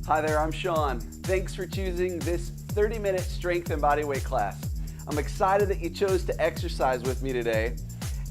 Hi there, I'm Sean. Thanks for choosing this 30-minute strength and bodyweight class. I'm excited that you chose to exercise with me today,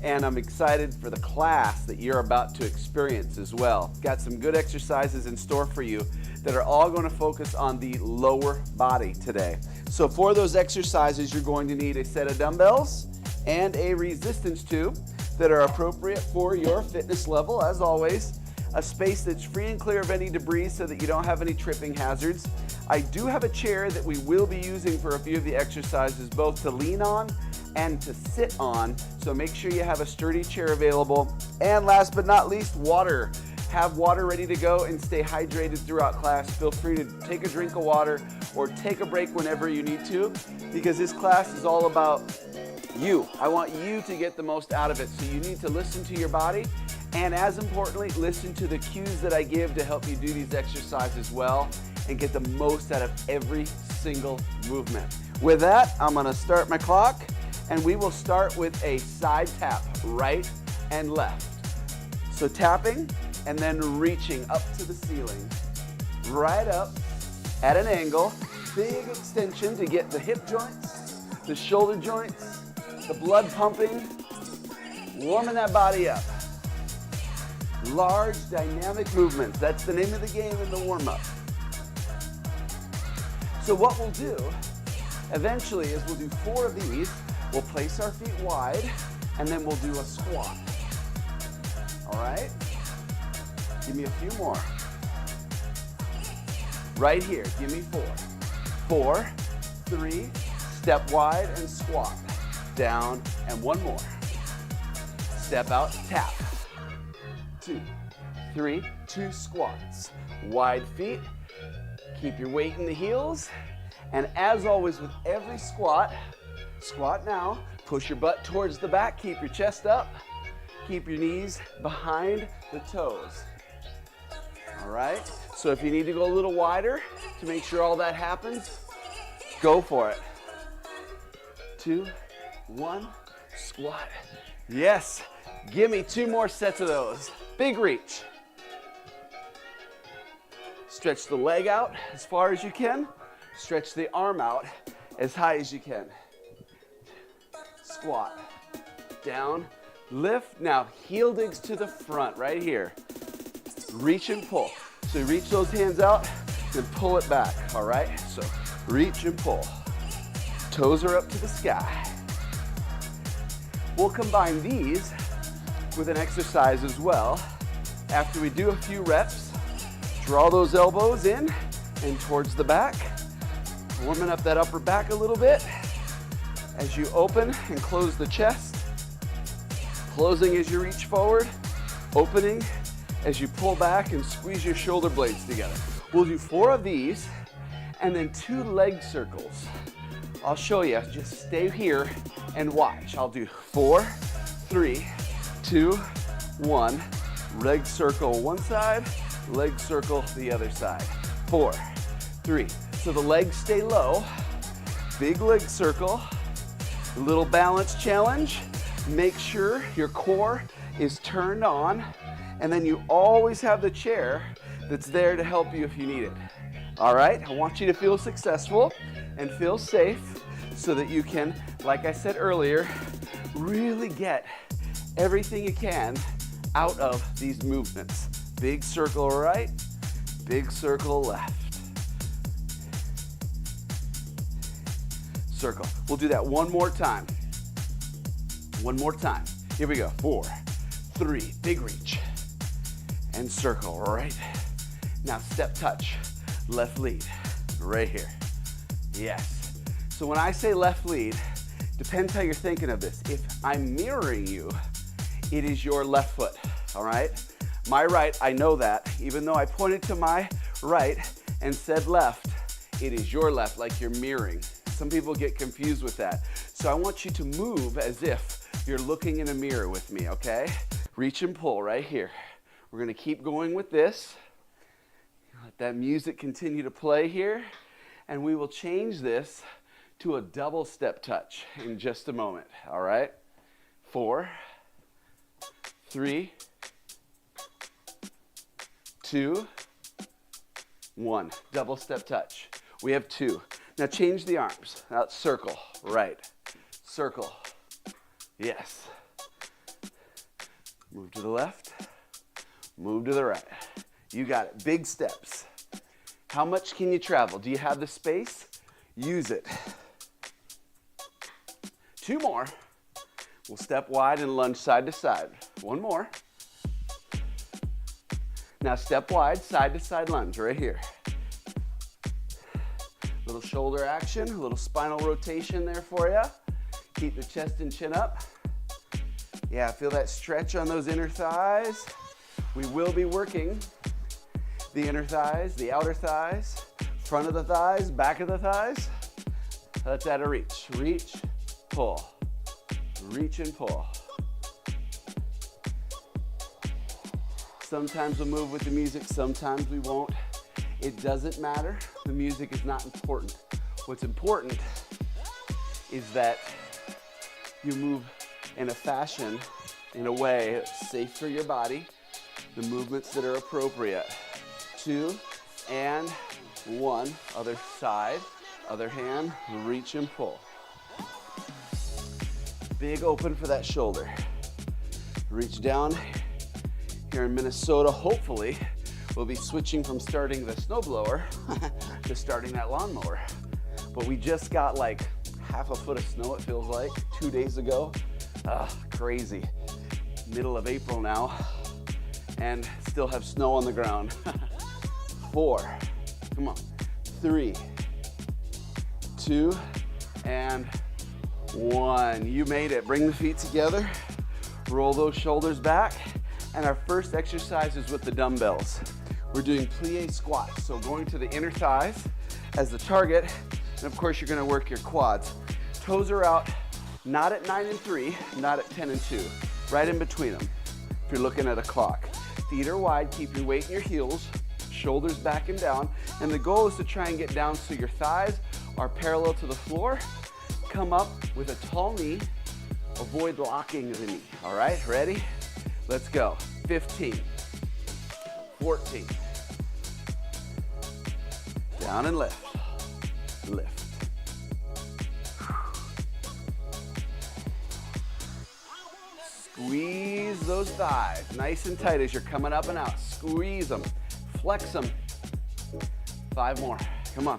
and I'm excited for the class that you're about to experience as well. Got some good exercises in store for you that are all going to focus on the lower body today. So for those exercises, you're going to need a set of dumbbells and a resistance tube that are appropriate for your fitness level, as always. A space that's free and clear of any debris so that you don't have any tripping hazards. I do have a chair that we will be using for a few of the exercises, both to lean on and to sit on, so make sure you have a sturdy chair available. And last but not least, water. Have water ready to go and stay hydrated throughout class. Feel free to take a drink of water or take a break whenever you need to, because this class is all about you. I want you to get the most out of it, so you need to listen to your body, and as importantly, listen to the cues that I give to help you do these exercises well and get the most out of every single movement. With that, I'm gonna start my clock, and we will start with a side tap, right and left. So tapping and then reaching up to the ceiling, right up at an angle, big extension to get the hip joints, the shoulder joints, the blood pumping, warming that body up. Large dynamic movements, that's the name of the game in the warm-up. So what we'll do eventually is we'll do 4 of these. We'll place our feet wide, and then we'll do a squat. All right? Give me a few more. Right here, give me 4. 4, 3, step wide and squat. Down, and 1 more. Step out, tap. 2, 3, 2 squats. Wide feet, keep your weight in the heels, and as always with every squat, squat now, push your butt towards the back, keep your chest up, keep your knees behind the toes. All right, so if you need to go a little wider to make sure all that happens, go for it. 2, 1, squat. Yes, give me 2 more sets of those. Big reach. Stretch the leg out as far as you can. Stretch the arm out as high as you can. Squat. Down, lift. Now heel digs to the front right here. Reach and pull. So reach those hands out and pull it back, all right? So reach and pull. Toes are up to the sky. We'll combine these with an exercise as well. After we do a few reps, draw those elbows in and towards the back, warming up that upper back a little bit as you open and close the chest, closing as you reach forward, opening as you pull back and squeeze your shoulder blades together. We'll do 4 of these and then 2 leg circles. I'll show you, just stay here and watch. I'll do 4, 3, 2, 1, leg circle one side, leg circle the other side. 4, 3, so the legs stay low, big leg circle, little balance challenge. Make sure your core is turned on, and then you always have the chair that's there to help you if you need it. All right, I want you to feel successful and feel safe so that you can, like I said earlier, really get everything you can out of these movements. Big circle right, big circle left. Circle. We'll do that one more time. One more time. Here we go. 4, 3, big reach. And circle right. Now step touch, left lead, right here. Yes. So when I say left lead, depends how you're thinking of this. If I'm mirroring you, it is your left foot, all right? My right, I know that. Even though I pointed to my right and said left, it is your left, like you're mirroring. Some people get confused with that. So I want you to move as if you're looking in a mirror with me, okay? Reach and pull right here. We're gonna keep going with this. Let that music continue to play here, and we will change this to a double step touch in just a moment, all right? 4, 3, 2, 1. Double step touch. We have 2. Now change the arms. Now circle, right, circle, yes. Move to the left, move to the right. You got it, big steps. How much can you travel? Do you have the space? Use it. 2 more. We'll step wide and lunge side to side. 1 more. Now step wide, side to side lunge right here. Little shoulder action, a little spinal rotation there for you. Keep the chest and chin up. Yeah, feel that stretch on those inner thighs. We will be working the inner thighs, the outer thighs, front of the thighs, back of the thighs. That's out of reach. Reach, pull. Reach and pull. Sometimes we'll move with the music, sometimes we won't. It doesn't matter. The music is not important. What's important is that you move in a fashion, in a way that's safe for your body, the movements that are appropriate. 2 and 1, other side, other hand, reach and pull. Big open for that shoulder. Reach down. Here in Minnesota, hopefully, we'll be switching from starting the snowblower to starting that lawnmower. But we just got like half a foot of snow, it feels like, 2 days ago. Crazy. Middle of April now, and still have snow on the ground. 4, come on, 3, 2, and 1. You made it. Bring the feet together, roll those shoulders back, and our first exercise is with the dumbbells. We're doing plie squats, so going to the inner thighs as the target, and of course you're gonna work your quads. Toes are out, not at 9 and 3, not at 10 and 2, right in between them, if you're looking at a clock. Feet are wide, keep your weight in your heels, shoulders back and down, and the goal is to try and get down so your thighs are parallel to the floor. Come up with a tall knee, avoid locking the knee. All right, ready? Let's go. 15, 14, down and lift, lift. Squeeze those thighs nice and tight as you're coming up and out. Squeeze them, flex them. 5 more, come on.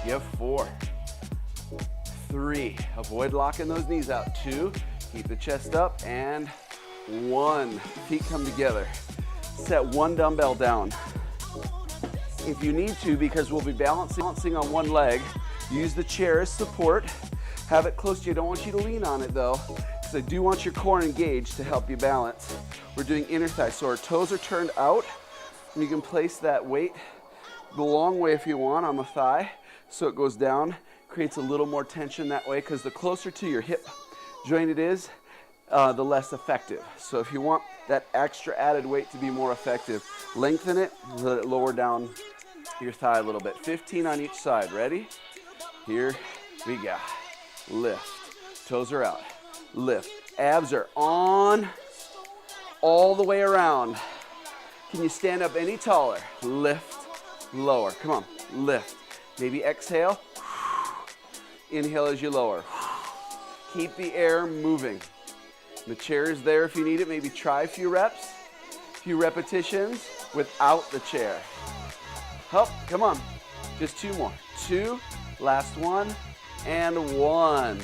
You have 4, 3, avoid locking those knees out. 2, keep the chest up, and 1, feet come together. Set 1 dumbbell down. If you need to, because we'll be balancing on 1 leg, use the chair as support. Have it close to you. I don't want you to lean on it though, because I do want your core engaged to help you balance. We're doing inner thighs, so our toes are turned out, and you can place that weight the long way if you want on the thigh, so it goes down, creates a little more tension that way, because the closer to your hip joint it is, the less effective. So if you want that extra added weight to be more effective, lengthen it, let it lower down your thigh a little bit. 15 on each side. Ready? Here we go. Lift. Toes are out. Lift. Abs are on all the way around. Can you stand up any taller? Lift. Lower. Come on. Lift. Maybe exhale. Inhale as you lower. Keep the air moving. The chair is there if you need it. Maybe try a few reps, few repetitions without the chair. Up, come on. Just 2 more. 2, last 1, and 1.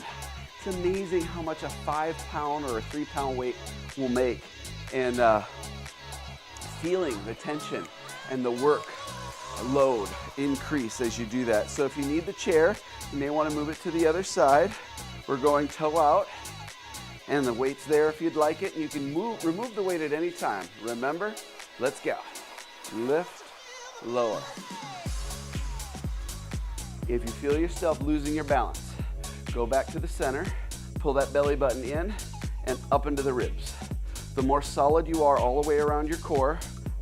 It's amazing how much a 5-pound or a 3-pound weight will make. And feeling the tension and the work load increase as you do that. So if you need the chair, you may want to move it to the other side. We're going toe out. And the weight's there if you'd like it. And you can remove the weight at any time. Remember, let's go. Lift, lower. If you feel yourself losing your balance, go back to the center, pull that belly button in and up into the ribs. The more solid you are all the way around your core,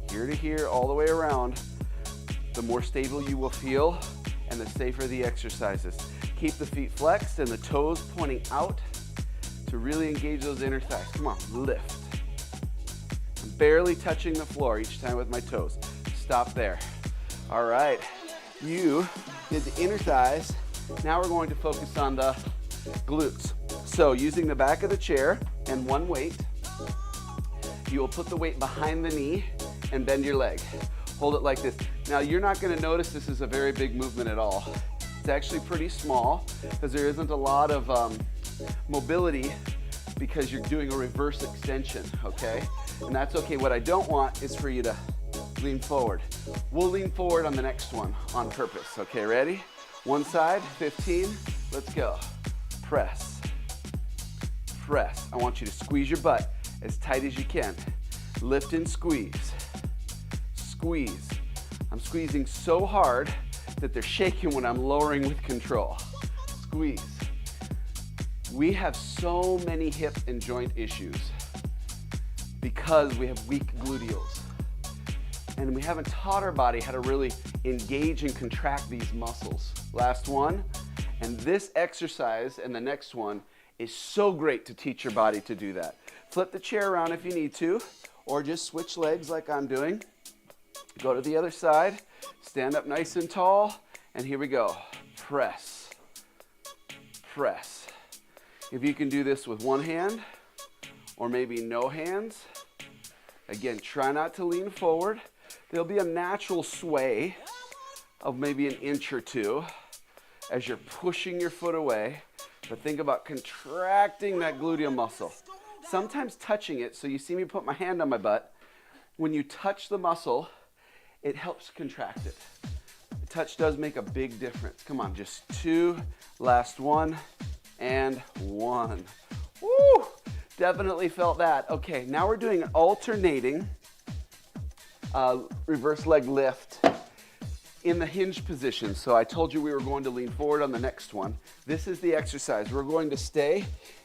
here to here, all the way around, the more stable you will feel and the safer the exercises. Keep the feet flexed and the toes pointing out to really engage those inner thighs. Come on, lift. I'm barely touching the floor each time with my toes. Stop there. All right, you did the inner thighs. Now we're going to focus on the glutes. So using the back of the chair and one weight, you will put the weight behind the knee and bend your leg. Hold it like this. Now you're not going to notice this is a very big movement at all. It's actually pretty small because there isn't a lot of mobility because you're doing a reverse extension, okay? And that's okay. What I don't want is for you to lean forward. We'll lean forward on the next one on purpose. Okay, ready? One side, 15, let's go. Press, press. I want you to squeeze your butt as tight as you can. Lift and squeeze, squeeze. I'm squeezing so hard that they're shaking when I'm lowering with control. Squeeze. We have so many hip and joint issues because we have weak gluteals. And we haven't taught our body how to really engage and contract these muscles. Last one, and this exercise and the next one is so great to teach your body to do that. Flip the chair around if you need to, or just switch legs like I'm doing. Go to the other side, stand up nice and tall, and here we go. Press, press. If you can do this with one hand, or maybe no hands, again, try not to lean forward. There'll be a natural sway of maybe an inch or two as you're pushing your foot away, but think about contracting that gluteal muscle. Sometimes touching it, so you see me put my hand on my butt. When you touch the muscle, it helps contract it. The touch does make a big difference. Come on, just two, last one, and one. Woo! Definitely felt that. Okay, now we're doing an alternating reverse leg lift in the hinge position. So I told you we were going to lean forward on the next one. This is the exercise. We're going to stay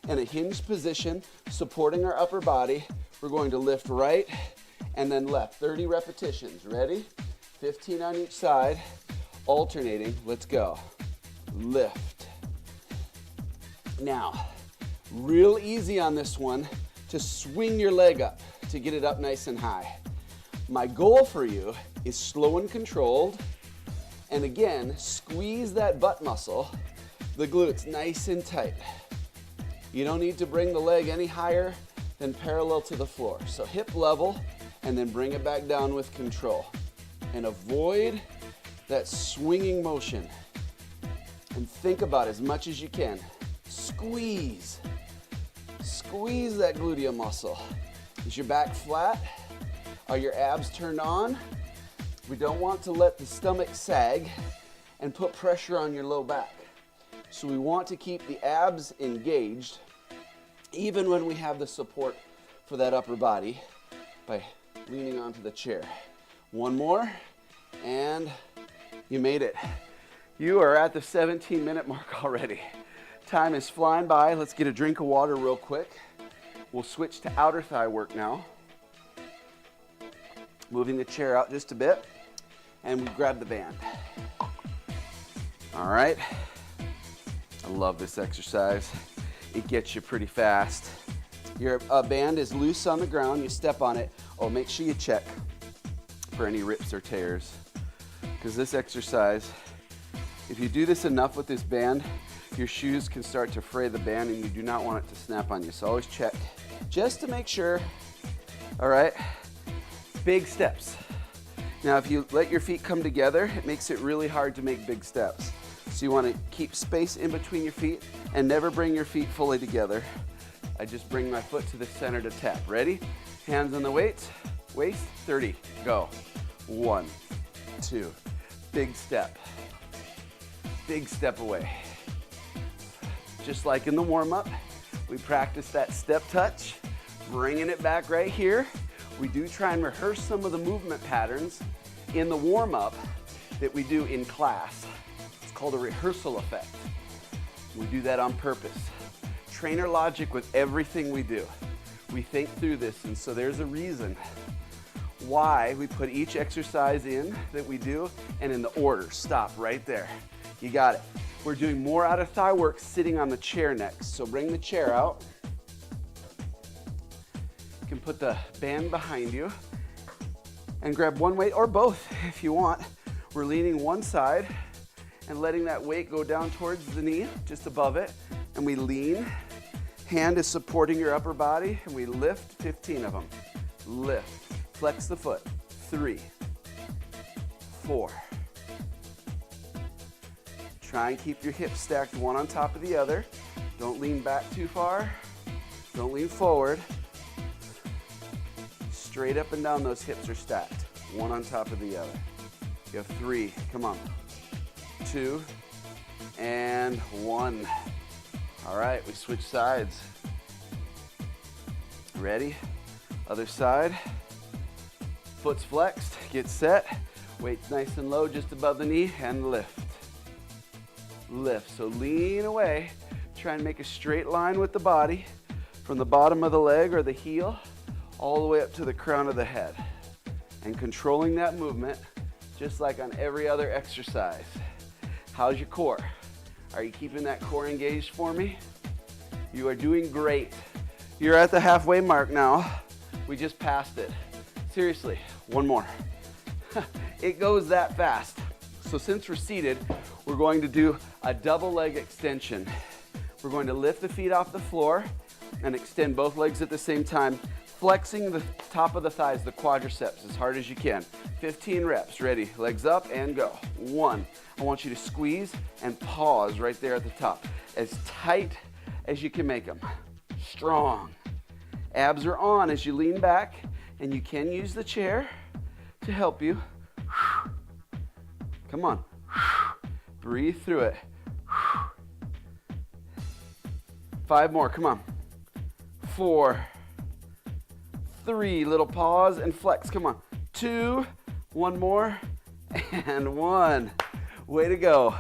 in a hinge position, supporting our upper body. We're going to lift right and then left. 30 repetitions. Ready? 15 on each side, alternating. Let's go. Lift. Now, real easy on this one to swing your leg up to get it up nice and high. My goal for you is slow and controlled, and again, squeeze that butt muscle, the glutes nice and tight. You don't need to bring the leg any higher than parallel to the floor. So hip level, and then bring it back down with control. And avoid that swinging motion. And think about as much as you can. Squeeze. Squeeze that gluteal muscle. Is your back flat? Are your abs turned on? We don't want to let the stomach sag and put pressure on your low back. So we want to keep the abs engaged even when we have the support for that upper body by leaning onto the chair. One more, and you made it. You are at the 17-minute mark already. Time is flying by. Let's get a drink of water real quick. We'll switch to outer thigh work now. Moving the chair out just a bit, and we grab the band. All right. I love this exercise. It gets you pretty fast. Your band is loose on the ground. You step on it. Oh, make sure you check for any rips or tears, because this exercise, if you do this enough with this band, your shoes can start to fray the band and you do not want it to snap on you. So always check just to make sure. All right. Big steps. Now, if you let your feet come together, it makes it really hard to make big steps. So you want to keep space in between your feet and never bring your feet fully together. I just bring my foot to the center to tap. Ready? Hands on the weights. Waist, 30. Go. 1, 2. Big step. Big step away. Just like in the warm-up, we practice that step touch, bringing it back right here. We do try and rehearse some of the movement patterns in the warm-up that we do in class. It's called a rehearsal effect. We do that on purpose. Trainer logic with everything we do. We think through this, and so there's a reason why we put each exercise in that we do and in the order. Stop right there. You got it. We're doing more outer thigh work sitting on the chair next. So bring the chair out. You can put the band behind you and grab one weight or both if you want. We're leaning one side and letting that weight go down towards the knee, just above it. And we lean. Hand is supporting your upper body, and we lift 15 of them. Lift. Flex the foot. 3, 4. Try and keep your hips stacked one on top of the other. Don't lean back too far. Don't lean forward. Straight up and down, those hips are stacked, one on top of the other. You have 3, come on. 2, and 1. All right, we switch sides. Ready? Other side. Foot's flexed, get set. Weight's nice and low just above the knee, and lift. Lift, so lean away. Try and make a straight line with the body from the bottom of the leg or the heel all the way up to the crown of the head. And controlling that movement just like on every other exercise. How's your core? Are you keeping that core engaged for me? You are doing great. You're at the halfway mark now. We just passed it. Seriously, one more. It goes that fast. So since we're seated, we're going to do a double leg extension. We're going to lift the feet off the floor and extend both legs at the same time, flexing the top of the thighs, the quadriceps, as hard as you can. 15 reps. Ready? Legs up and go. 1. I want you to squeeze and pause right there at the top. As tight as you can make them. Strong. Abs are on as you lean back, and you can use the chair to help you. Come on. Breathe through it. 5 more. Come on. 4. 3. Little pause and flex. Come on. 2. 1 more. And 1. Way to go.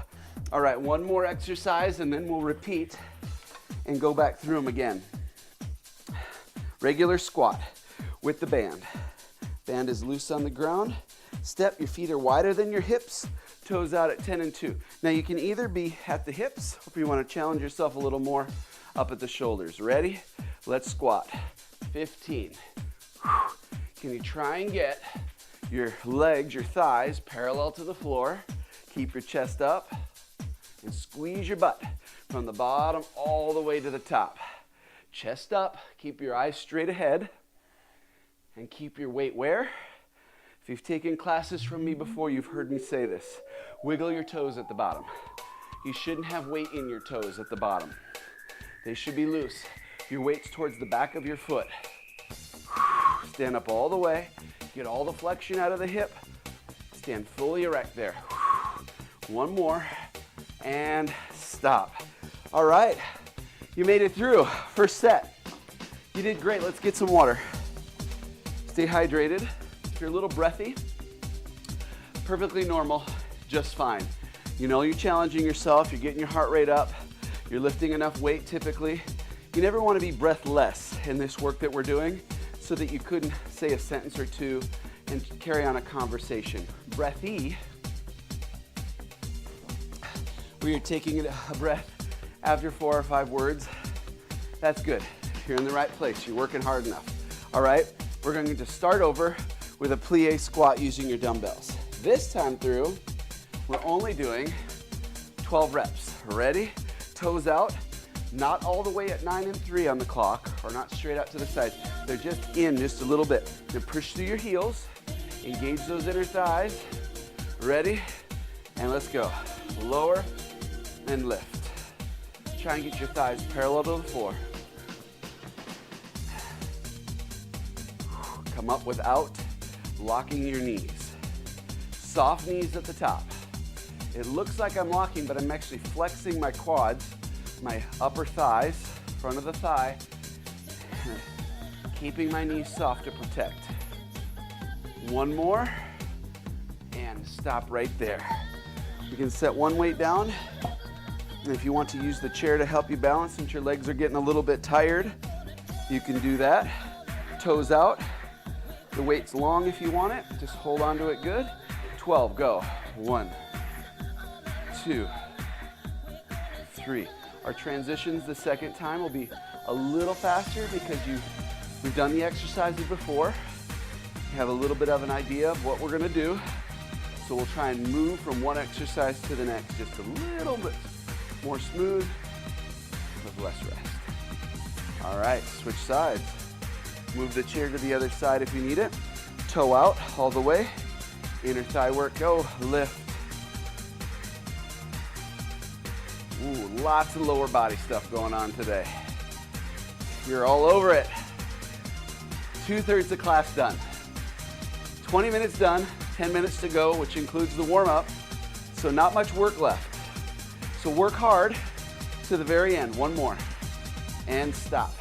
All right, one more exercise, and then we'll repeat and go back through them again. Regular squat with the band. Band is loose on the ground. Step, your feet are wider than your hips. Toes out at 10 and 2. Now you can either be at the hips, or if you want to challenge yourself a little more, up at the shoulders. Ready? Let's squat. 15. Can you try and get your legs, your thighs, parallel to the floor? Keep your chest up and squeeze your butt from the bottom all the way to the top. Chest up, keep your eyes straight ahead, and keep your weight where? If you've taken classes from me before, you've heard me say this. Wiggle your toes at the bottom. You shouldn't have weight in your toes at the bottom. They should be loose. Your weight's towards the back of your foot. Stand up all the way. Get all the flexion out of the hip. Stand fully erect there. 1 more, and stop. All right, you made it through. First set. You did great. Let's get some water. Stay hydrated. If you're a little breathy, perfectly normal, just fine. You know you're challenging yourself. You're getting your heart rate up. You're lifting enough weight typically. You never want to be breathless in this work that we're doing so that you couldn't say a sentence or two and carry on a conversation. Breathy, where you're taking a breath after 4 or 5 words. That's good. You're in the right place. You're working hard enough. All right, we're going to start over with a plie squat using your dumbbells. This time through, we're only doing 12 reps. Ready? Toes out, not all the way at 9 and 3 on the clock, or not straight out to the side. They're just in just a little bit. Then push through your heels, engage those inner thighs. Ready? And let's go. Lower and lift. Try and get your thighs parallel to the floor. Come up without locking your knees. Soft knees at the top. It looks like I'm locking, but I'm actually flexing my quads, my upper thighs, front of the thigh, keeping my knees soft to protect. 1 more, and stop right there. You can set one weight down, and if you want to use the chair to help you balance since your legs are getting a little bit tired, you can do that. Toes out. The weight's long if you want it. Just hold on to it good. 12, go. 1, 2, 3. Our transitions the second time will be a little faster because we've done the exercises before. You have a little bit of an idea of what we're gonna do. So we'll try and move from one exercise to the next just a little bit more smooth with less rest. All right, switch sides. Move the chair to the other side if you need it. Toe out all the way. Inner thigh work, go, lift. Ooh, lots of lower body stuff going on today. You're all over it. 2/3 of class done. 20 minutes done, 10 minutes to go, which includes the warm-up. So not much work left. So work hard to the very end. One more. And stop.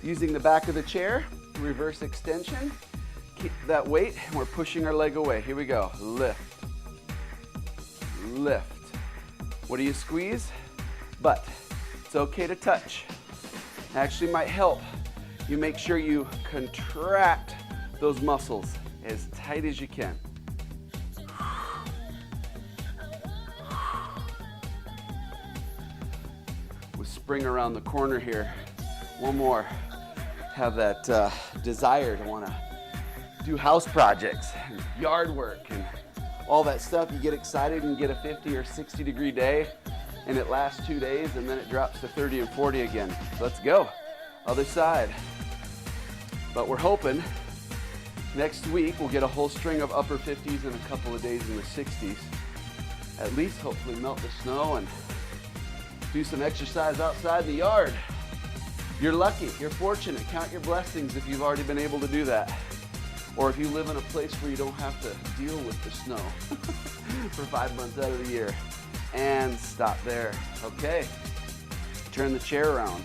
Using the back of the chair, reverse extension. Keep that weight, and we're pushing our leg away. Here we go. Lift. Lift. What do you squeeze? Butt. It's okay to touch. Actually might help. You make sure you contract those muscles as tight as you can. With spring around the corner here. One more. Have that desire to want to do house projects, and yard work, and all that stuff. You get excited and get a 50 or 60 degree day, and it lasts 2 days, and then it drops to 30 and 40 again. Let's go. Other side. But we're hoping next week we'll get a whole string of upper 50s and a couple of days in the 60s. At least hopefully melt the snow and do some exercise outside the yard. You're lucky, you're fortunate. Count your blessings if you've already been able to do that. Or if you live in a place where you don't have to deal with the snow for 5 months out of the year. And stop there. Okay, turn the chair around.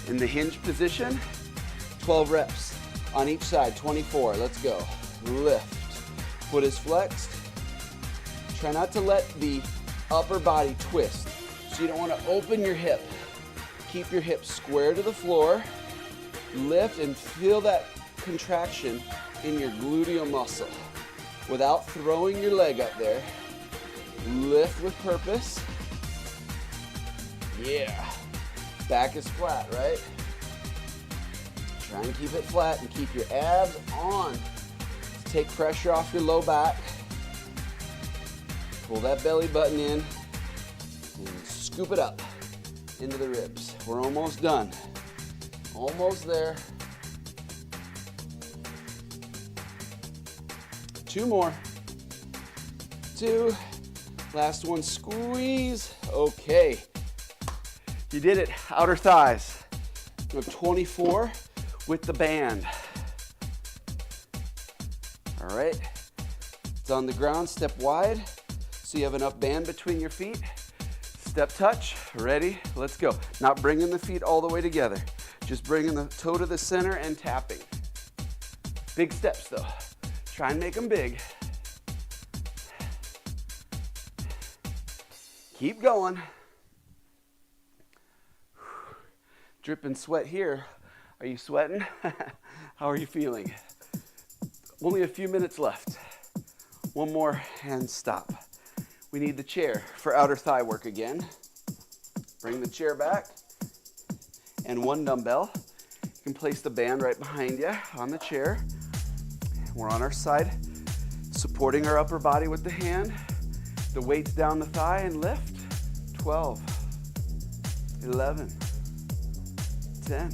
In the hinge position, 12 reps on each side, 24. Let's go. Lift. Foot is flexed. Try not to let the upper body twist. So you don't want to open your hip. Keep your hips square to the floor. Lift and feel that contraction in your gluteal muscle without throwing your leg up there. Lift with purpose. Yeah. Back is flat, right? Try and keep it flat and keep your abs on. Take pressure off your low back. Pull that belly button in and scoop it up into the ribs. We're almost done. Almost there. 2 more. 2. Last one, squeeze. Okay. You did it. Outer thighs. We have 24 with the band. All right. It's on the ground. Step wide. So you have enough band between your feet. Step touch. Ready? Let's go. Not bringing the feet all the way together. Just bringing the toe to the center and tapping. Big steps though. Try and make them big. Keep going. Dripping sweat here. Are you sweating? How are you feeling? Only a few minutes left. One more and stop. We need the chair for outer thigh work again. Bring the chair back. And 1 dumbbell. You can place the band right behind you on the chair. We're on our side, supporting our upper body with the hand. The weight's down the thigh and lift. 12, 11, 10.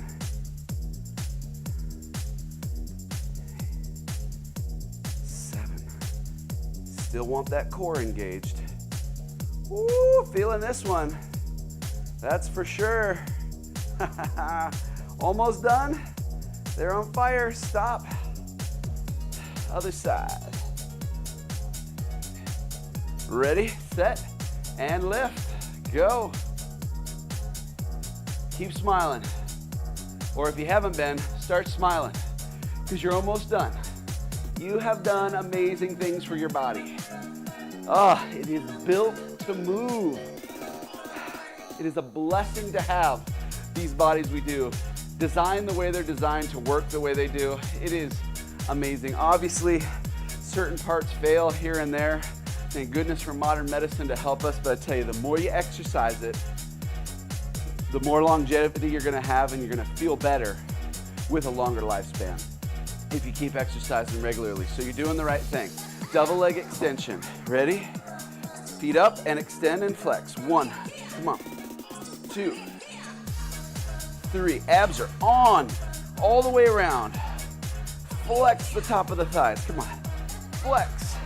7. Still want that core engaged. Woo, feeling this one. That's for sure. Almost done. They're on fire. Stop. Other side. Ready, set, and lift. Go. Keep smiling. Or if you haven't been, start smiling because you're almost done. You have done amazing things for your body. It is built to move. It is a blessing to have these bodies we do, designed the way they're designed to work the way they do. It is amazing. Obviously, certain parts fail here and there. Thank goodness for modern medicine to help us, but I tell you, the more you exercise it, the more longevity you're gonna have and you're gonna feel better with a longer lifespan. if you keep exercising regularly. So you're doing the right thing. Double leg extension. Ready? Feet up and extend and flex. 1, come on. 2, 3. Abs are on all the way around. Flex the top of the thighs. Come on. Flex.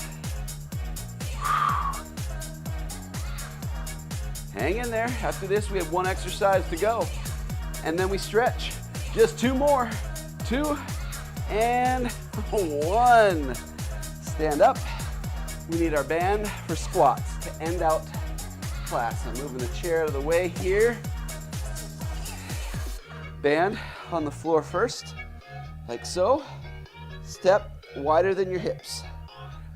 Hang in there. After this, we have one exercise to go. And then we stretch. Just 2 more. 2 and 1. Stand up. We need our band for squats to end out class. I'm moving the chair out of the way here. Band on the floor first, like so. Step wider than your hips.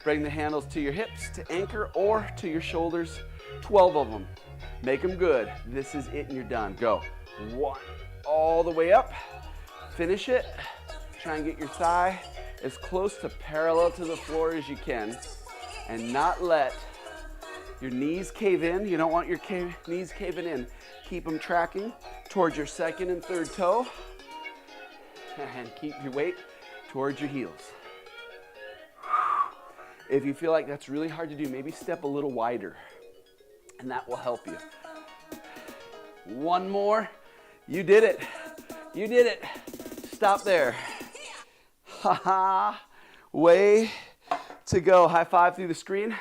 Bring the handles to your hips to anchor or to your shoulders. 12 of them. Make them good. This is it and you're done. Go. 1, all the way up. Finish it. Try and get your thigh as close to parallel to the floor as you can and not let your knees cave in. You don't want your knees caving in. Keep them tracking towards your second and third toe and keep your weight towards your heels. If you feel like that's really hard to do, maybe step a little wider and that will help you. 1 more. You did it. You did it. Stop there. Ha-ha. Way to go. High five through the screen.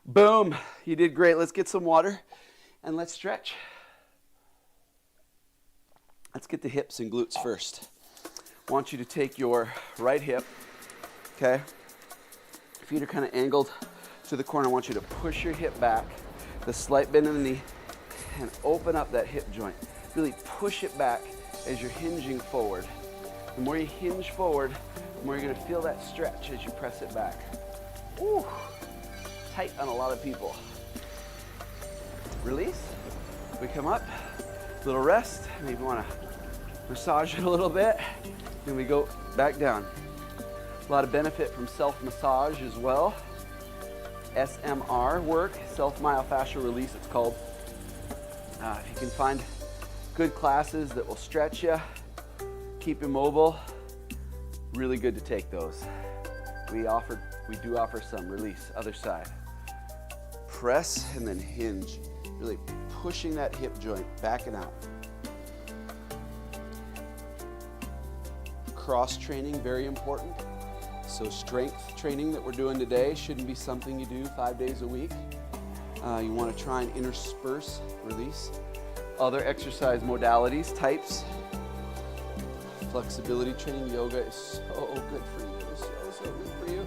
Boom. You did great. Let's get some water and let's stretch. Let's get the hips and glutes first. I want you to take your right hip, okay? Feet are kind of angled to the corner. I want you to push your hip back, the slight bend in the knee, and open up that hip joint. Really push it back as you're hinging forward. The more you hinge forward, the more you're gonna feel that stretch as you press it back. Ooh, tight on a lot of people. Release, we come up, little rest, maybe wanna massage it a little bit, then we go back down. A lot of benefit from self-massage as well. SMR work, self-myofascial release it's called. If you can find good classes that will stretch you, keep you mobile, really good to take those. We do offer some. Release, other side. Press and then hinge. Really pushing that hip joint back and out. Cross training, very important. So strength training that we're doing today shouldn't be something you do 5 days a week. You want to try and intersperse, release, other exercise modalities, types. Flexibility training, yoga is so good for you. It's so good for you.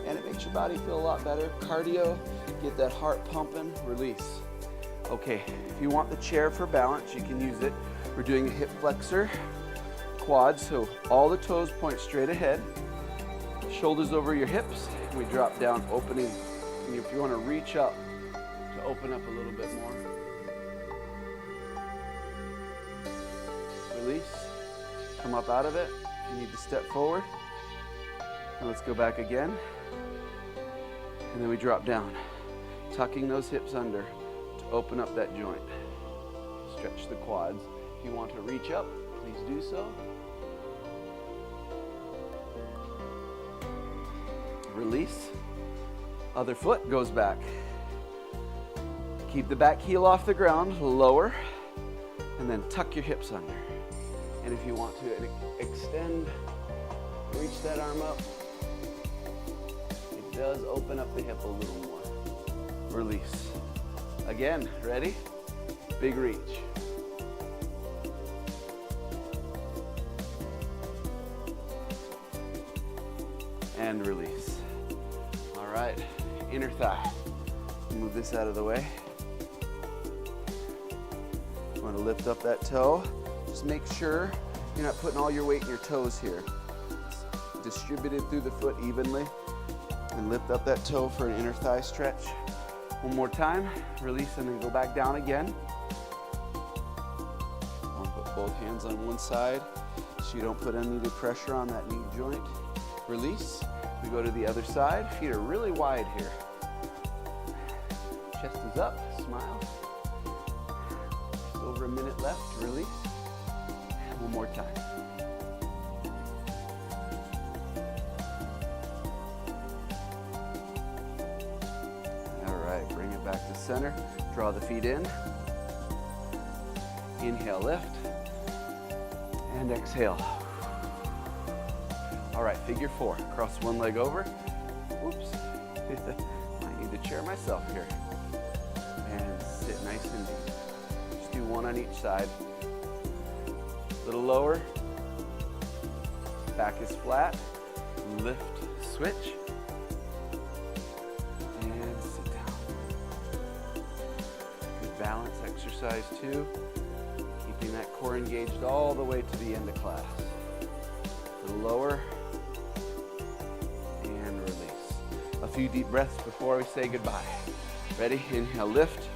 And it makes your body feel a lot better. Cardio, get that heart pumping, release. Okay, if you want the chair for balance, you can use it. We're doing a hip flexor quad, so all the toes point straight ahead. Shoulders over your hips. We drop down, opening. And if you want to reach up to open up a little bit more. Release. Come up out of it. You need to step forward. And let's go back again. And then we drop down, tucking those hips under to open up that joint. Stretch the quads. If you want to reach up, please do so. Release. Other foot goes back. Keep the back heel off the ground, lower, and then tuck your hips under. And if you want to extend, reach that arm up. It does open up the hip a little more. Release. Again, ready? Big reach. And release. All right, inner thigh. Move this out of the way. You want to lift up that toe. Just make sure you're not putting all your weight in your toes here. It's distributed through the foot evenly. And lift up that toe for an inner thigh stretch. One more time. Release and then go back down again. I'll put both hands on one side so you don't put unneeded pressure on that knee joint. Release. We go to the other side. Feet are really wide here. Chest is up. Smile. Just over a minute left. Release. One more time. center. Draw the feet in. Inhale, lift. And exhale. All right, figure 4. Cross one leg over. Whoops. I need to chair myself here. And sit nice and deep. Just do one on each side. A little lower. Back is flat. Lift, switch. And sit down. Good balance exercise too. Keeping that core engaged all the way to the end of class. A little lower. And release. A few deep breaths before we say goodbye. Ready? Inhale, lift.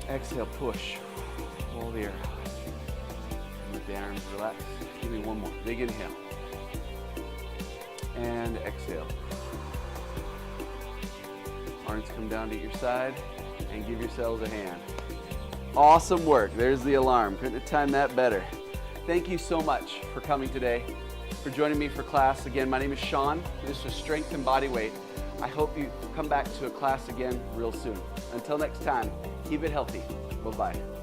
Exhale, push. Pull the air out. Let the arms relax. Give me one more. Big inhale. And exhale. Arms come down to your side and give yourselves a hand. Awesome work. There's the alarm. Couldn't have timed that better. Thank you so much for coming today, for joining me for class. Again, my name is Sean. This is Strength and Bodyweight. I hope you come back to a class again real soon. Until next time, keep it healthy. Bye-bye.